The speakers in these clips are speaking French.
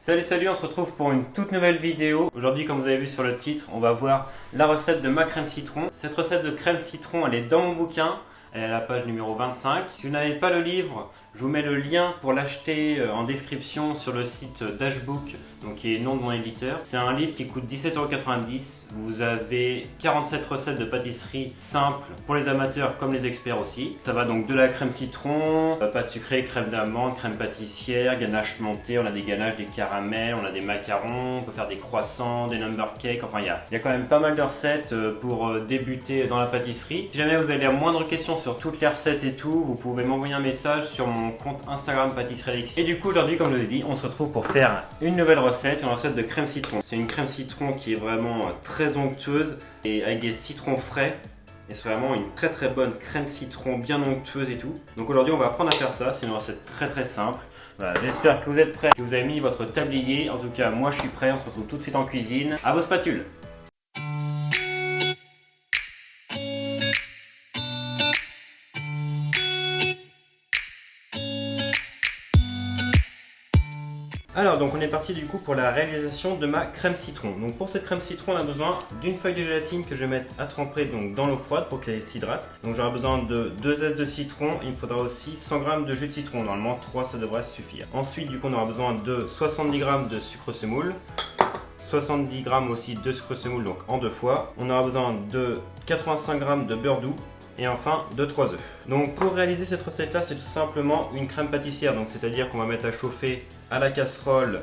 Salut, on se retrouve pour une toute nouvelle vidéo. Aujourd'hui, comme vous avez vu sur le titre, on va voir la recette de ma crème citron. Cette recette de crème citron, elle est dans mon bouquin. Elle est à la page numéro 25. Si vous n'avez pas le livre, je vous mets le lien pour l'acheter en description sur le site Dashbook, donc qui est le nom de mon éditeur. C'est un livre qui coûte 17,90 €. Vous avez 47 recettes de pâtisserie simples pour les amateurs comme les experts aussi. Ça va donc de la crème citron, pâte sucrée, crème d'amande, crème pâtissière, ganache mentée, on a des ganaches, des caramels, on a des macarons, on peut faire des croissants, des number cakes, enfin il y a quand même pas mal de recettes pour débuter dans la pâtisserie. Si jamais vous avez la moindre question sur toutes les recettes et tout, vous pouvez m'envoyer un message sur mon compte Instagram Pâtisserie Alexis. Et du coup aujourd'hui, comme je vous l'ai dit, on se retrouve pour faire une nouvelle recette, une recette de crème citron. C'est une crème citron qui est vraiment très onctueuse et avec des citrons frais. Et c'est vraiment une très bonne crème citron bien onctueuse et tout. Donc aujourd'hui on va apprendre à faire ça, c'est une recette très simple. Voilà, j'espère que vous êtes prêts, que vous avez mis votre tablier. En tout cas moi je suis prêt, on se retrouve tout de suite en cuisine. À vos spatules. Alors donc on est parti du coup pour la réalisation de ma crème citron. Donc pour cette crème citron on a besoin d'une feuille de gélatine que je vais mettre à tremper donc dans l'eau froide pour qu'elle s'hydrate. Donc j'aurai besoin de 2 zestes de citron, il me faudra aussi 100 g de jus de citron, normalement 3 ça devrait suffire. Ensuite du coup on aura besoin de 70 g de sucre semoule, 70 g aussi de sucre semoule donc en 2 fois. On aura besoin de 85 g de beurre doux. Et enfin de 3 œufs. Donc pour réaliser cette recette là, c'est tout simplement une crème pâtissière. Donc c'est-à-dire qu'on va mettre à chauffer à la casserole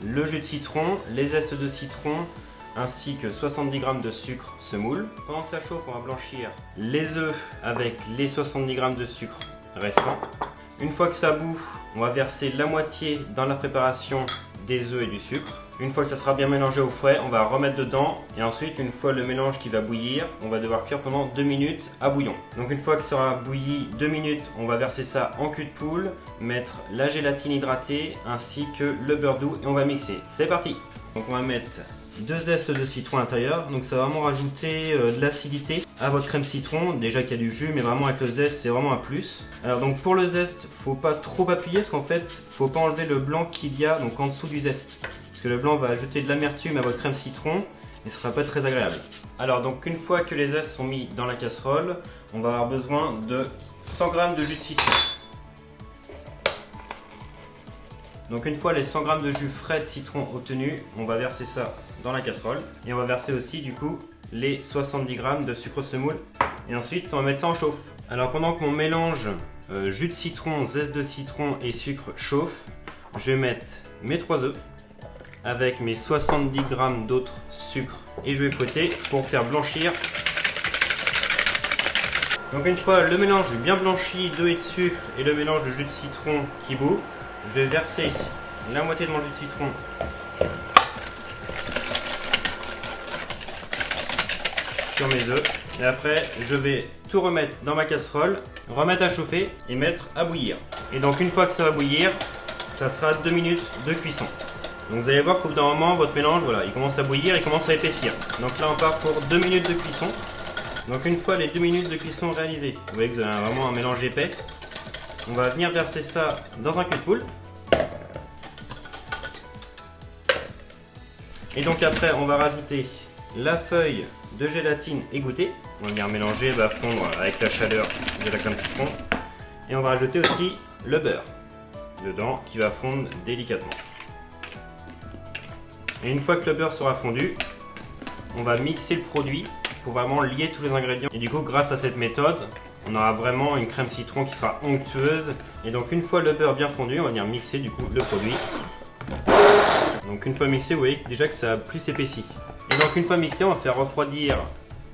le jus de citron, les zestes de citron ainsi que 70 g de sucre semoule. Pendant que ça chauffe, on va blanchir les œufs avec les 70 g de sucre restants. Une fois que ça bout, on va verser la moitié dans la préparation des œufs et du sucre. Une fois que ça sera bien mélangé au frais, on va remettre dedans et ensuite une fois le mélange qui va bouillir, on va devoir cuire pendant 2 minutes à bouillon. Donc une fois que ça aura bouilli 2 minutes, on va verser ça en cul de poule, mettre la gélatine hydratée ainsi que le beurre doux et on va mixer. C'est parti! Donc on va mettre 2 zestes de citron à l'intérieur, donc ça va vraiment rajouter de l'acidité à votre crème citron. Déjà qu'il y a du jus, mais vraiment avec le zeste c'est vraiment un plus. Alors donc pour le zeste, faut pas trop appuyer parce qu'en fait faut pas enlever le blanc qu'il y a donc en dessous du zeste. Parce que le blanc va ajouter de l'amertume à votre crème citron et ce sera pas très agréable. Alors donc une fois que les zestes sont mis dans la casserole, on va avoir besoin de 100 g de jus de citron. Donc une fois les 100 g de jus frais de citron obtenus, on va verser ça dans la casserole. Et on va verser aussi du coup les 70 g de sucre semoule. Et ensuite on va mettre ça en chauffe. Alors pendant que mon mélange jus de citron, zeste de citron et sucre chauffe, je vais mettre mes 3 œufs avec mes 70 g d'autres sucre et je vais fouetter pour faire blanchir. Donc une fois le mélange bien blanchi d'œufs et de sucre et le mélange de jus de citron qui bout, je vais verser la moitié de mon jus de citron sur mes œufs et après je vais tout remettre dans ma casserole, remettre à chauffer et mettre à bouillir. Et donc une fois que ça va bouillir, ça sera 2 minutes de cuisson. Donc vous allez voir qu'au bout d'un moment, votre mélange, voilà, il commence à bouillir, il commence à épaissir. Donc là on part pour 2 minutes de cuisson. Donc une fois les 2 minutes de cuisson réalisées, vous voyez que vous avez vraiment un mélange épais. On va venir verser ça dans un cul de poule. Et donc après on va rajouter la feuille de gélatine égouttée. On va venir mélanger, va fondre avec la chaleur de la crème citron. Et on va rajouter aussi le beurre dedans qui va fondre délicatement. Et une fois que le beurre sera fondu, on va mixer le produit pour vraiment lier tous les ingrédients. Et du coup, grâce à cette méthode, on aura vraiment une crème citron qui sera onctueuse. Et donc une fois le beurre bien fondu, on va venir mixer du coup le produit. Donc une fois mixé, vous voyez déjà que ça a plus épaissi. Et donc une fois mixé, on va faire refroidir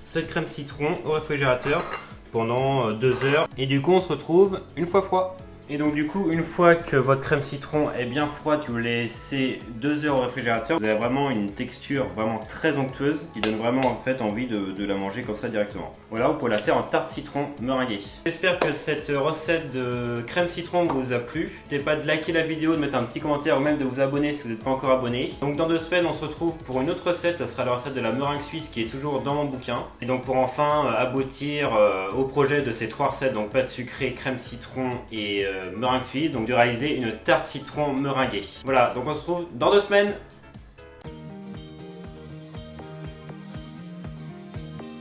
cette crème citron au réfrigérateur pendant 2 heures. Et du coup, on se retrouve une fois froid. Et donc du coup, une fois que votre crème citron est bien froide, que vous laissez 2 heures au réfrigérateur, vous avez vraiment une texture vraiment très onctueuse qui donne vraiment en fait envie de la manger comme ça directement. Voilà, vous pouvez la faire en tarte citron meringuée. J'espère que cette recette de crème citron vous a plu. N'hésitez pas de liker la vidéo, de mettre un petit commentaire ou même de vous abonner si vous n'êtes pas encore abonné. Donc dans 2 semaines, on se retrouve pour une autre recette, ça sera la recette de la meringue suisse qui est toujours dans mon bouquin. Et donc pour enfin aboutir au projet de ces 3 recettes, donc pâte sucrée, crème citron et meringue suisse, donc de réaliser une tarte citron meringuée. Voilà, donc on se retrouve dans 2 semaines.